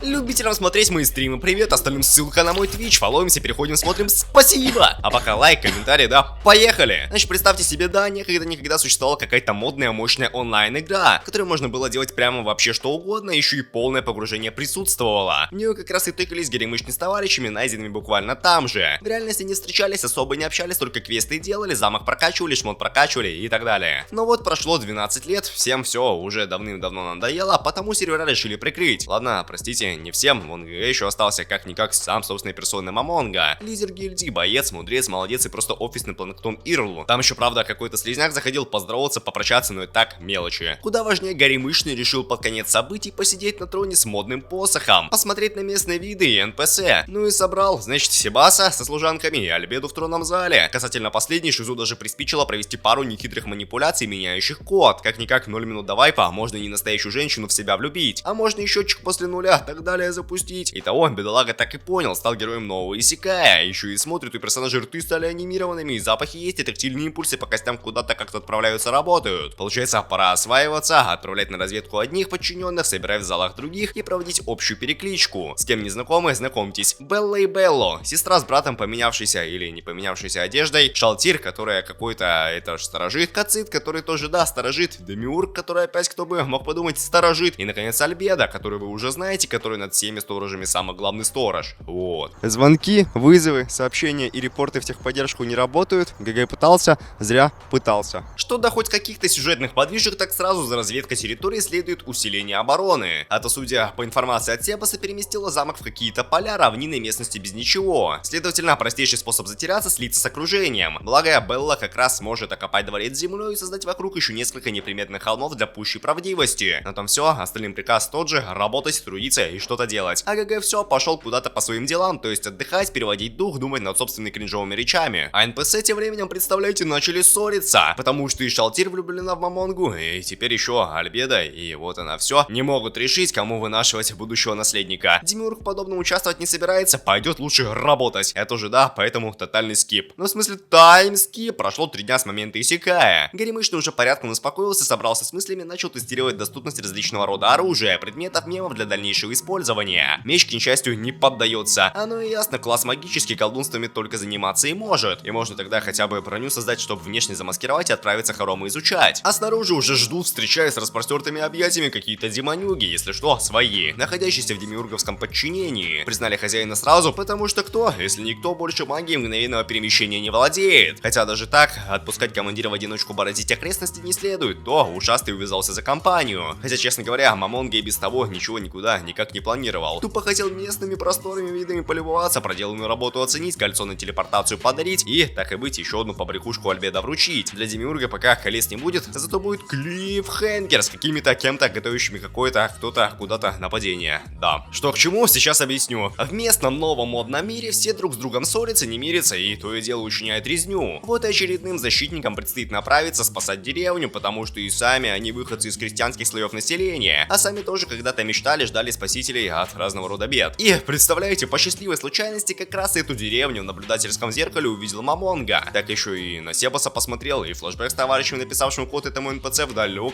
Любителям смотреть мои стримы привет, остальным ссылка на мой Twitch, фолловимся, переходим, смотрим, спасибо! А пока лайк, комментарий, да, поехали! Значит, представьте себе, да, никогда существовала какая-то модная, мощная онлайн-игра, в которой можно было делать прямо вообще что угодно, еще и полное погружение присутствовало. В нее как раз и тыкались горемычные с товарищами, найденными буквально там же. В реальности не встречались, особо не общались, только квесты делали, замок прокачивали, шмот прокачивали и так далее. Но вот прошло 12 лет, всем все уже давным-давно надоело, потому сервера решили прикрыть. Ладно, простите, не всем, вон еще остался как-никак сам собственной персоной Мамонга. Лидер гильдии, боец, мудрец, молодец и просто офисный планктон Ирлу. Там еще, правда, какой-то слизняк заходил поздороваться, попрощаться, но и так мелочи. Куда важнее, горемычный решил под конец событий посидеть на троне с модным посохом, посмотреть на местные виды и НПС. Ну и собрал, значит, Себаса со служанками и Альбеду в тронном зале. Касательно последней, Шизу даже приспичило провести пару нехитрых манипуляций, меняющих код. Как-никак 0 минут до вайпа, можно не настоящую женщину в себя влюбить, а можно и счетчик после нуля, так далее запустить. Итого, бедолага так и понял, стал героем нового исекая. Еще и смотрит, у персонажей рты стали анимированными, и запахи есть, и тактильные импульсы по костям куда-то как-то отправляются, работают. Получается, пора осваиваться, отправлять на разведку одних подчиненных, собирать в залах других и проводить общую перекличку. С кем не знакомы, знакомьтесь. Белла и Белло, сестра с братом, поменявшейся или не поменявшейся одеждой, Шалтир, которая какой-то, это ж сторожит, Кацит, который тоже, да, сторожит, Демиург, который опять, кто бы мог подумать, сторожит, и, наконец, Альбеда, который вы уже знаете, который над всеми сторожами самый главный сторож. Вот. Звонки, вызовы, сообщения и репорты в техподдержку не работают. ГГ пытался, зря пытался. Что до хоть каких-то сюжетных подвижек, так сразу за разведкой территории следует усиление обороны. А то, судя по информации от Себаса, переместила замок в какие-то поля, равнины, местности без ничего. Следовательно, простейший способ затеряться — слиться с окружением. Благо, Белла как раз сможет окопать дворец землей и создать вокруг еще несколько неприметных холмов для пущей правдивости. На том все, остальным приказ тот же — работать, трудиться и что-то делать. А ГГ все, пошел куда-то по своим делам, то есть отдыхать, переводить дух, думать над собственными кринжовыми речами. А НПС тем временем, представляете, начали ссориться, потому что и Шалтир влюблена в Мамонгу, и теперь еще Альбеда, и вот она все, не могут решить, кому вынашивать будущего наследника. Демиург в подобном участвовать не собирается, пойдет лучше работать. Это же да, поэтому тотальный скип. Ну, в смысле, таймскип. Прошло 3 дня с момента исекая. Горемычный уже порядком успокоился, собрался с мыслями, начал тестировать доступность различного рода оружия, предметов, мемов для дальнейшего использования. Меч, к несчастью, не поддается. Оно и ясно, класс магический, колдунствами только заниматься и может. И можно тогда хотя бы броню создать, чтобы внешне замаскировать и отправиться хоромы изучать. А снаружи уже ждут, встречаясь с распростертыми объятиями, какие-то демонюги, если что, свои, находящиеся в демиурговском подчинении. Признали хозяина сразу, потому что кто, если никто, больше магии мгновенного перемещения не владеет. Хотя даже так, отпускать командира в одиночку бороздить окрестности не следует, то ушастый увязался за компанию. Хотя, честно говоря, Мамонга и без того ничего никуда никак не планировал. Тупо хотел местными просторными видами полюбоваться, проделанную работу оценить, кольцо на телепортацию подарить и, так и быть, еще одну побрякушку Альбеда вручить. Для Демиурга пока колес не будет, зато будет клиффхенгер с какими-то кем-то готовящими какое-то кто-то куда-то нападение. Да. Что к чему, сейчас объясню. В местном новом модном мире все друг с другом ссорятся, не мирятся и то и дело учиняют резню. Вот и очередным защитникам предстоит направиться спасать деревню, потому что и сами они выходцы из крестьянских слоев населения, а сами тоже когда-то мечтали, ждали спасителей от разного рода бед. И представляете, по счастливой случайности как раз эту деревню в наблюдательском зеркале увидел Мамонга. Так еще и на Себаса посмотрел, и флешбэк с товарищем, написавшим код этому НПЦ в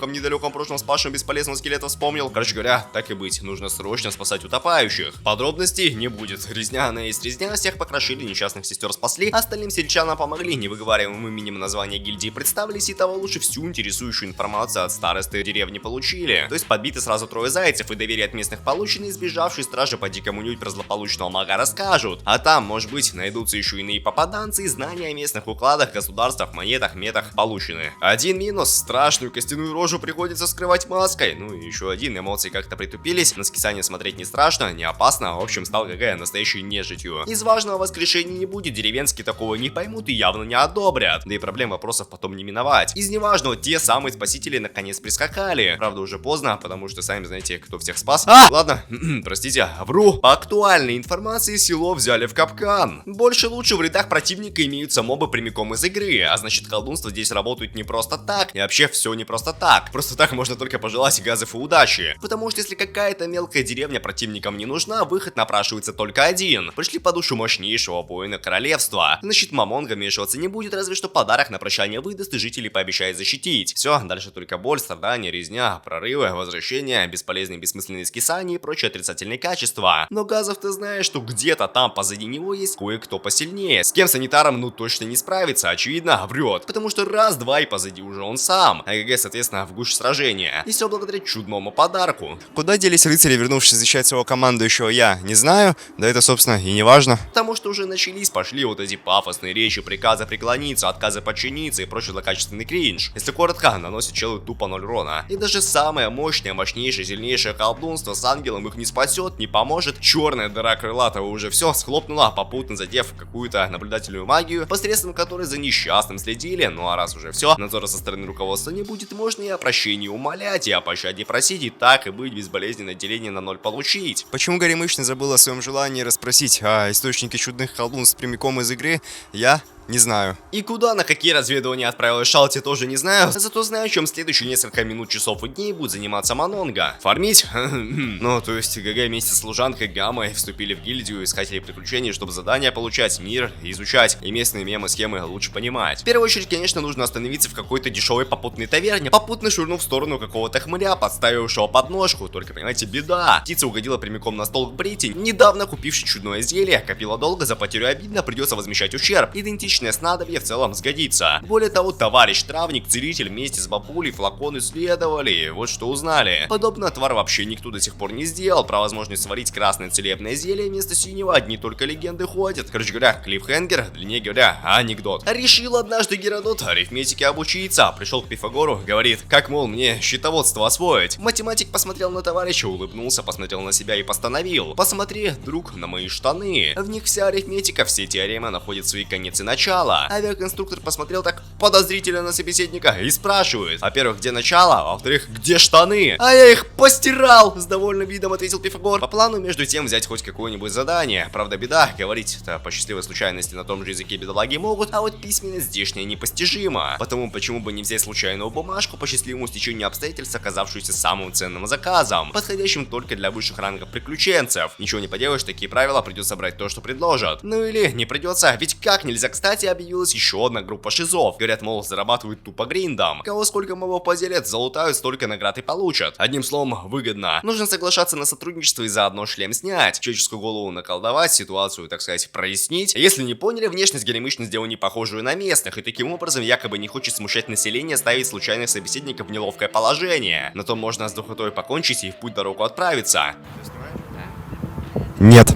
недалеком прошлом спасшим бесполезного скелета вспомнил. Короче говоря, так и быть, нужно срочно спасать утопающих. Подробностей не будет. Резня она есть резня, всех покрошили, несчастных сестер спасли, остальным сельчанам помогли, невыговариваемым именем названия гильдии представились, и того лучше всю интересующую информацию от старосты деревни получили. То есть подбиты сразу 3 зайцев, и доверие от местных получено, избежавшие стражи по дикому нють про злополучного мага расскажут. А там, может быть, найдутся еще иные попаданцы, и знания о местных укладах, государствах, монетах, метах получены. Один минус: страшную костяную рожу приходится скрывать маской. Ну и еще один: эмоции как-то притупились, на скисание смотреть не страшно, не опасно, в общем, стал ГГ настоящей нежитью. Из важного воскрешения не будет, деревенские такого не поймут и явно не одобрят. Да и проблем вопросов потом не миновать. Из неважного те самые спасители наконец прискакали. Правда, уже поздно, потому что сами знаете, кто всех спас. Ладно, простите, вру. По актуальной информации, село взяли в капкан. Больше лучше в рядах противника имеются мобы прямиком из игры, а значит, колдунство здесь работает не просто так, и вообще все не просто так. Просто так можно только пожелать газов и удачи. Потому что если какая-то мелкая деревня противникам не нужна, выход напрашивается только один. Пришли по душу мощнейшего воина королевства. Значит, Мамонга вмешиваться не будет, разве что подарок на прощание выдаст и жителей пообещает защитить. Все, дальше только боль, страдания, резня, прорывы, возвращения, бесполезные бессмысленные скисания и прочее прочие отрицательные качества. Но Газов, ты знаешь, что где-то там позади него есть кое-кто посильнее. С кем санитаром ну точно не справится, очевидно, врет. Потому что раз-два и позади уже он сам. А ГГ, соответственно, в гуще сражения. И все благодаря чудному подарку. Куда делись рыцари, вернувшись защищать своего командующего, я не знаю. Да это, собственно, и не важно. Потому что уже пошли вот эти пафосные речи, приказы преклониться, отказы подчиниться и прочий злокачественный кринж. Если коротко, наносит челу тупо 0 урона. И даже самое мощное, мощнейшее, сильнейшее колдунство с ангелом их не спасет, не поможет. Черная дыра крылатого уже все схлопнула, попутно задев какую-то наблюдательную магию, посредством которой за несчастным следили. Ну а раз уже все, надзора со стороны руководства не будет, можно и о прощении умолять, и о пощаде просить, и так и быть безболезненное деление на 0 получить. Почему Горемычный забыл о своем желании расспросить о источнике чудных колдунств прямиком из игры, я не знаю. И куда, на какие разведывания отправилась Шалти, тоже не знаю. Зато знаю, чем следующие несколько минут, часов и дней будет заниматься Манонга. Фармить? Ну, то есть ГГ вместе с служанкой Гаммой вступили в гильдию искателей приключений, чтобы задания получать, мир изучать и местные мемы-схемы лучше понимать. В первую очередь, конечно, нужно остановиться в какой-то дешевой попутной таверне, попутно швырнув в сторону какого-то хмыря, подставившего подножку. Только, понимаете, беда. Птица угодила прямиком на стол к Брити, недавно купивший чудное зелье, копила долго, за потерю обидно, придется возмещать ущерб. Идентичное снадобье в целом сгодится. Более того, товарищ травник, целитель вместе с бабулей флакон исследовали. Вот что узнали. Подобный отвар вообще никто до сих пор не сделал. Про возможность сварить красное целебное зелье вместо синего одни только легенды ходят. Короче говоря, клиффхенгер, длиннее говоря, анекдот. Решил однажды Геродот арифметике обучиться. Пришел к Пифагору, говорит, как, мол, мне счетоводство освоить. Математик посмотрел на товарища, улыбнулся, посмотрел на себя и постановил. Посмотри, друг, на мои штаны. В них вся арифметика, все теоремы находят свои конец и начало. Авиаконструктор посмотрел так подозрительно на собеседника и спрашивает: во-первых, где начало, а во-вторых, где штаны? А я их постирал! С довольным видом ответил Пифагор. По плану, между тем, взять хоть какое-нибудь задание. Правда, беда, говорить-то по счастливой случайности на том же языке бедолаги могут, а вот письменность здешняя непостижима. Потому почему бы не взять случайную бумажку по счастливому стечению обстоятельств, оказавшуюся самым ценным заказом, подходящим только для высших рангов приключенцев. Ничего не поделаешь, такие правила, придется брать то, что предложат. Ну или не придется, ведь как нельзя, кстати, объявилась еще одна группа шизов. Говорят, мол, зарабатывают тупо гриндом. Кого сколько мобов поделят, залутают, столько наград и получат. Одним словом, выгодно. Нужно соглашаться на сотрудничество и заодно шлем снять. Человеческую голову наколдовать, ситуацию, так сказать, прояснить. Если не поняли, внешность Горемычный сделал не похожую на местных, и таким образом якобы не хочет смущать население, ставить случайных собеседников в неловкое положение. На то можно с духотой покончить и в путь дорогу отправиться. Нет,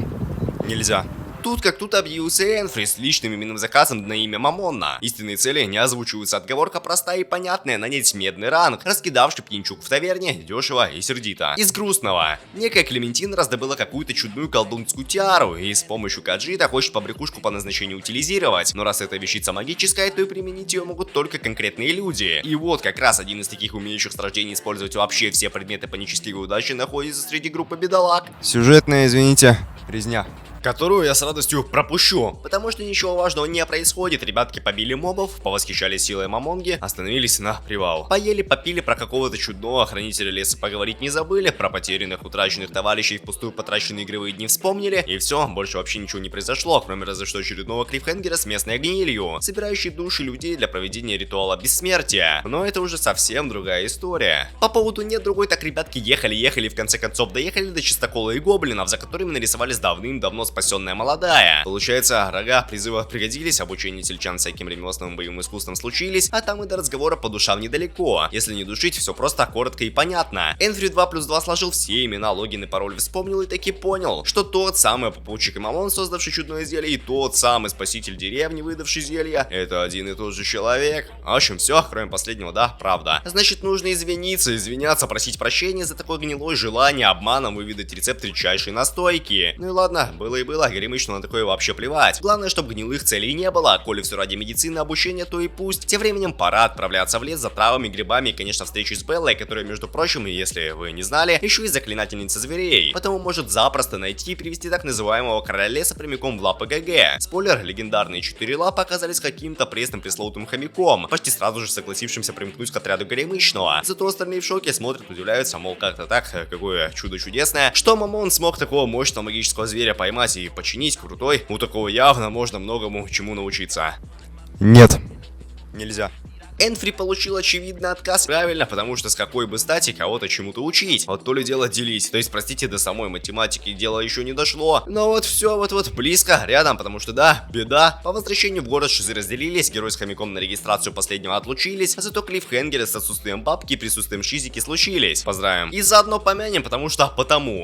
нельзя. Тут как тут объявился Энфри с личным именным заказом на имя Мамонна. Истинные цели не озвучиваются, отговорка простая и понятная: нанять медный ранг, раскидавший пьянчук в таверне, дешево и сердито. Из грустного. Некая Клементина раздобыла какую-то чудную колдунскую тиару и с помощью каджита хочет побрякушку по назначению утилизировать. Но раз эта вещица магическая, то и применить ее могут только конкретные люди. И вот как раз один из таких умеющих с рождения использовать вообще все предметы панической удачи находится среди группы бедолаг. Сюжетная, извините, резня. Которую я с радостью пропущу, потому что ничего важного не происходит. Ребятки побили мобов, повосхищались силой Мамонги, остановились на привал. Поели, попили, про какого-то чудного хранителя леса поговорить не забыли, про потерянных, утраченных товарищей, впустую потраченные игровые дни вспомнили, и все, больше вообще ничего не произошло, кроме разве что очередного клиффхенгера с местной гнилью, собирающей души людей для проведения ритуала бессмертия. Но это уже совсем другая история. По поводу нет другой, так ребятки ехали, в конце концов доехали до чистокола и гоблинов, за которыми нарисовались давным-давно спасенная молодая. Получается, рога призыва пригодились, обучение сельчан всяким ремесленным боевым искусством случились, а там и до разговора по душам недалеко. Если не душить, все просто, коротко и понятно. Энфри 2+2 сложил все имена, логин и пароль вспомнил и таки понял, что тот самый попутчик и Мамон, создавший чудное зелье, и тот самый спаситель деревни, выдавший зелье, это один и тот же человек. В общем, все, кроме последнего, да, правда. Значит, нужно извиняться, просить прощения за такое гнилое желание обманом выведать рецепт редчайшей настойки. Ну и ладно, было и было, Горемычному на такое вообще плевать. Главное, чтобы гнилых целей не было, а коли все ради медицины, обучения, то и пусть. Тем временем пора отправляться в лес за травами, грибами и, конечно, встречей с Беллой, которая, между прочим, если вы не знали, еще и заклинательница зверей. Потому может запросто найти и привести так называемого короля леса прямиком в лапы ГГ. Спойлер, легендарные 4 лапы оказались каким-то пресным пресловутым хомяком, почти сразу же согласившимся примкнуть к отряду Горемычного. Зато остальные в шоке, смотрят, удивляются, мол, как-то так, какое чудо чудесное, что Мамон смог такого мощного магического зверя поймать и починить, крутой. У такого явно можно многому чему научиться. Нет, нельзя. Энфри получил очевидный отказ. Правильно, потому что с какой бы стати кого-то чему-то учить? Вот то ли дело делить. То есть, простите, до самой математики дело еще не дошло. Но вот все вот близко, рядом, потому что да, беда. По возвращению в город шизы разделились, герой с хомяком на регистрацию последнего отлучились, а зато клиффхенгеры с отсутствием бабки и присутствием шизики случились. Поздравим. И заодно помянем, потому.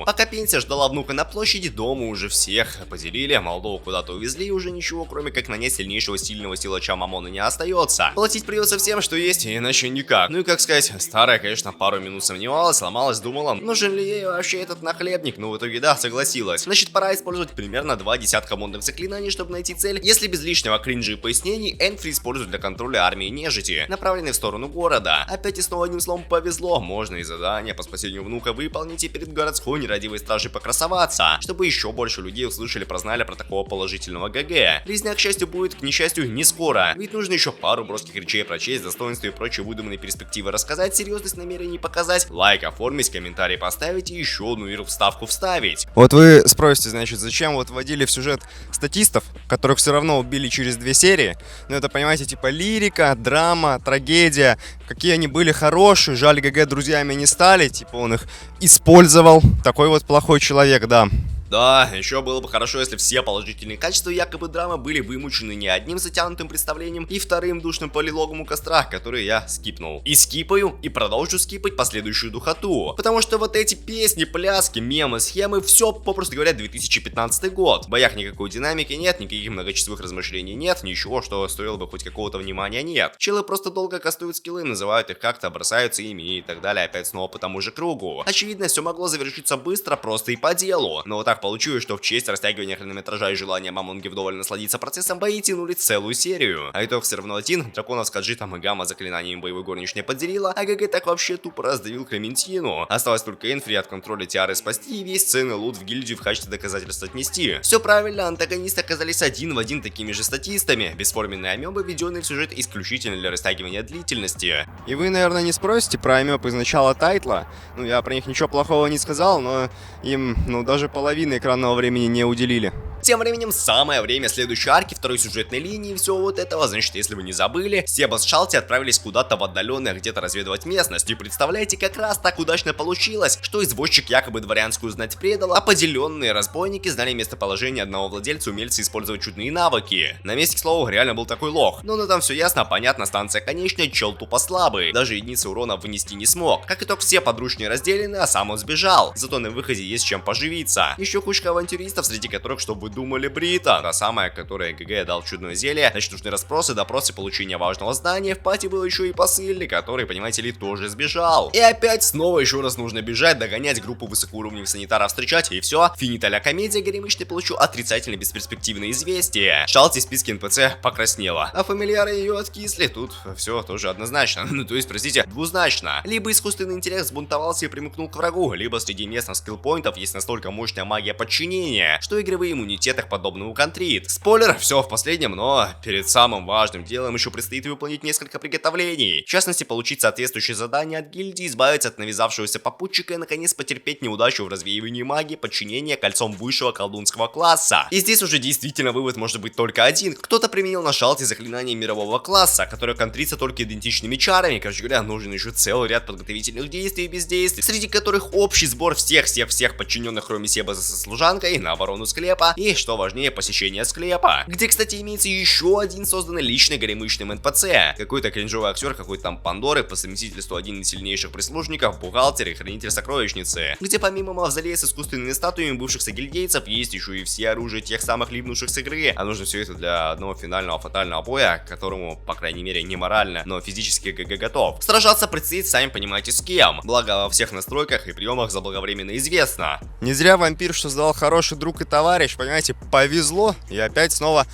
Пока пенсия ждала внука на площади, дома уже всех поделили, молодого куда-то увезли, и уже ничего, кроме как нанять сильнейшего сильного силача Мамона, не остается. Платить придется всем, что есть, иначе никак. Ну и как сказать, старая, конечно, пару минут сомневалась, сломалась, думала, нужен ли ей вообще этот нахлебник, но в итоге да, согласилась. Значит, пора использовать примерно 2 десятка модных заклинаний, чтобы найти цель. Если без лишнего кринжа и пояснений, Энфри использует для контроля армии нежити, направленной в сторону города. Опять и снова одним словом повезло, можно и задание по спасению внука выполнить и перед городской нерадивой стражей покрасоваться, чтобы еще больше людей услышали, прознали про такого положительного ГГ. Резня, к счастью, будет, к несчастью, не скоро, ведь нужно еще пару броских речей прочесть, достоинства и прочие выдуманные перспективы рассказать, серьезность намерений показать, лайк оформить, комментарий поставить и еще одну иру вставку вставить. Вот вы спросите, значит, зачем вот вводили в сюжет статистов, которых все равно убили через 2 серии? Ну это, понимаете, типа лирика, драма, трагедия, какие они были хорошие, жаль, ГГ друзьями не стали, типа он их использовал, такой вот плохой человек, да. Да, еще было бы хорошо, если все положительные качества якобы драмы были вымучены не одним затянутым представлением и вторым душным полилогом у костра, который я скипнул. И скипаю, и продолжу скипать последующую духоту. Потому что вот эти песни, пляски, мемы, схемы, все, попросту говоря, 2015 год. В боях никакой динамики нет, никаких многочасовых размышлений нет, ничего, что стоило бы хоть какого-то внимания нет. Челы просто долго кастуют скиллы, называют их как-то, бросаются ими и так далее, опять снова по тому же кругу. Очевидно, все могло завершиться быстро, просто и по делу. Но вот так получилось, что в честь растягивания хронометража и желания Мамонги вдоволь насладиться процессом бои тянули целую серию. А итог все равно один. Драконов с Каджитом и Гамма заклинаниями боевой горничной подделила, а ГГ так вообще тупо раздавил Клементину. Осталось только Энфри от контроля Тиары спасти и весь ценный лут в гильдию в качестве доказательств отнести. Все правильно, антагонисты оказались один в один такими же статистами. Бесформенные амебы, введенные в сюжет исключительно для растягивания длительности. И вы, наверное, не спросите про амеб из начала тайтла. Ну, я про них ничего плохого не сказал, но им, даже половины экранного времени не уделили. Тем временем самое время следующей арки, второй сюжетной линии и всего вот этого. Значит, если вы не забыли, Себа с Шалти отправились куда-то в отдаленное где-то разведывать местность. И представляете, как раз так удачно получилось, что извозчик якобы дворянскую знать предал, а поделенные разбойники знали местоположение одного владельца, умельца использовать чудные навыки. На месте, к слову, реально был такой лох. Но там все ясно, понятно, станция конечная, чел тупо слабый. Даже единицы урона вынести не смог. Как итог, все подручные разделены, а сам он сбежал. Зато на выходе есть чем поживиться. Еще кучка авантюристов, среди которых, чтобы думали, Брита, та самая, которая ГГ дал чудное зелье. Значит, нужны расспросы, допросы, получения важного знания. В пати был еще и посыльный, который, понимаете ли, тоже сбежал. И опять снова еще раз нужно бежать, догонять группу высокоуровневых санитаров, встречать, и все. Финита ля комедия, горемычный получу отрицательно бесперспективное известие. Шалти в списке НПЦ покраснела, а фамильяры ее откисли. Тут все тоже однозначно, то есть, простите, двузначно. Либо искусственный интеллект сбунтовался и примыкнул к врагу, либо среди местных скиллпоинтов есть настолько мощная магия подчинения, что игровые иммунитеты так подобному контрит. Спойлер, все в последнем, но перед самым важным делом еще предстоит выполнить несколько приготовлений. В частности, получить соответствующее задание от гильдии, избавиться от навязавшегося попутчика и наконец потерпеть неудачу в развеивании магии подчинения кольцом высшего колдунского класса. И здесь уже действительно вывод может быть только один. Кто-то применил на Шалте заклинание мирового класса, которое контрится только идентичными чарами. Короче говоря, нужен еще целый ряд подготовительных действий и бездействий, среди которых общий сбор всех подчиненных, кроме Себа со служанкой, на оборону склепа и, что важнее, посещение склепа, где, кстати, имеется еще один созданный лично горемычным НПЦ. Какой-то кринжовый актер, какой-то там Пандоры, по совместительству один из сильнейших прислужников, бухгалтер и хранитель сокровищницы, где помимо мавзолея с искусственными статуями бывших согильдейцев есть еще и все оружия тех самых ливнувших с игры, а нужно все это для одного финального фатального боя, к которому, по крайней мере, не морально, но физически ГГ готов. Сражаться предстоит, сами понимаете, с кем, благо во всех настройках и приемах заблаговременно известно. Не зря вампир создал хороший друг и товарищ, понимаете, повезло, и опять снова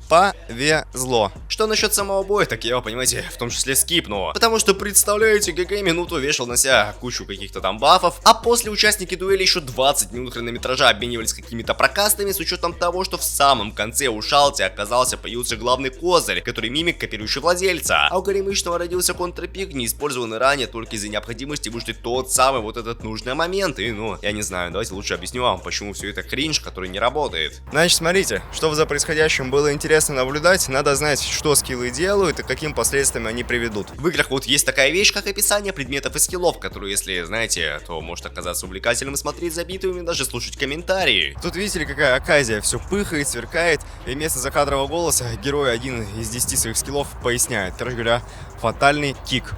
повезло. Что насчет самого боя, так я его, понимаете, в том числе скипну. Потому что, представляете, ГГ минуту вешал на себя кучу каких-то там бафов, а после участники дуэли еще 20 минут хронометража обменивались какими-то прокастами, с учетом того, что в самом конце у Шалти появился главный козырь, который мимик, копирующий владельца. А у горемычного родился контрпик, не использованный ранее только из-за необходимости выждать тот самый вот этот нужный момент. И, я не знаю, давайте лучше объясню вам, почему все это кринж, который не работает. кацит. Значит, смотрите, чтобы за происходящим было интересно наблюдать, надо знать, что скиллы делают и к каким последствиям они приведут. В играх вот есть такая вещь, как описание предметов и скиллов, которую, если знаете, то может оказаться увлекательным смотреть за битвами и даже слушать комментарии. Тут видите ли, какая оказия, все пыхает, сверкает, и вместо закадрового голоса герой один из 10 своих скиллов поясняет. Короче говоря, фатальный кик.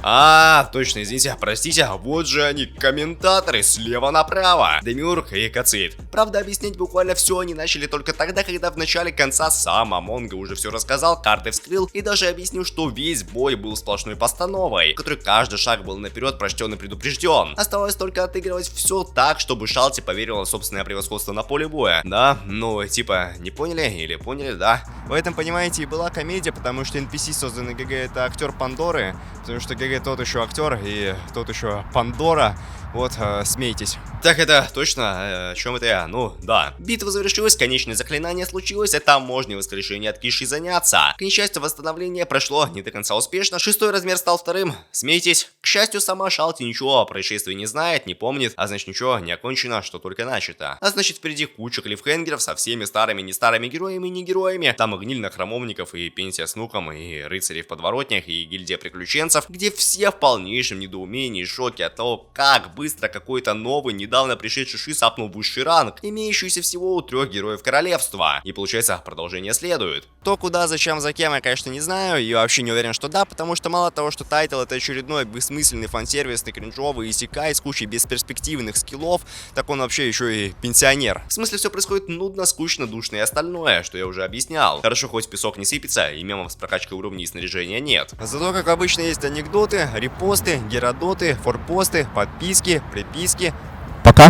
Точно, извините, простите, вот же они, комментаторы, слева направо. Демиург и Кацит. Правда, объяснять буквально все они начали только тогда, когда в начале конца сам Амонго уже все рассказал, карты вскрыл и даже объяснил, что весь бой был сплошной постановой, в которой каждый шаг был наперед прочтен и предупрежден. Оставалось только отыгрывать все так, чтобы Шалти поверила в собственное превосходство на поле боя. Да, ну типа, не поняли или поняли, да? В этом, понимаете, и была комедия, потому что NPC, созданный ГГ, это актер Пандоры, потому что ГГ тот еще актер и тот еще Пандора. Вот, смейтесь. Так, это точно, о чем это я? Ну, да. Битва завершилась, конечное заклинание случилось, а там можно и воскрешение от Киши заняться. К несчастью, восстановление прошло не до конца успешно, 6-й размер стал 2-м. Смейтесь. К счастью, сама Шалти ничего о происшествии не знает, не помнит, а значит ничего не окончено, что только начато. А значит впереди куча клиффхенгеров со всеми старыми, не старыми героями и не героями. Там и гниль на храмовников, и пенсия с нуком, и рыцари в подворотнях, и гильдия приключенцев, где все в полнейшем недоумении и шоке от того, как быстро какой-то новый, недавно пришедший ши сапнул высший ранг, имеющийся всего у 3 героев королевства. И получается, продолжение следует. То, куда, зачем, за кем, я, конечно, не знаю, и вообще не уверен, что да, потому что мало того, что тайтл это очередной бессмысленный фан-сервисный, кринжовый исекай с кучей бесперспективных скиллов, так он вообще еще и пенсионер. В смысле, все происходит нудно, скучно, душно и остальное, что я уже объяснял. Хорошо, хоть песок не сыпется, и мемов с прокачкой уровней и снаряжения нет. Зато, как обычно, есть анекдоты, репосты, геродоты, форпосты, подписки, приписки. Пока!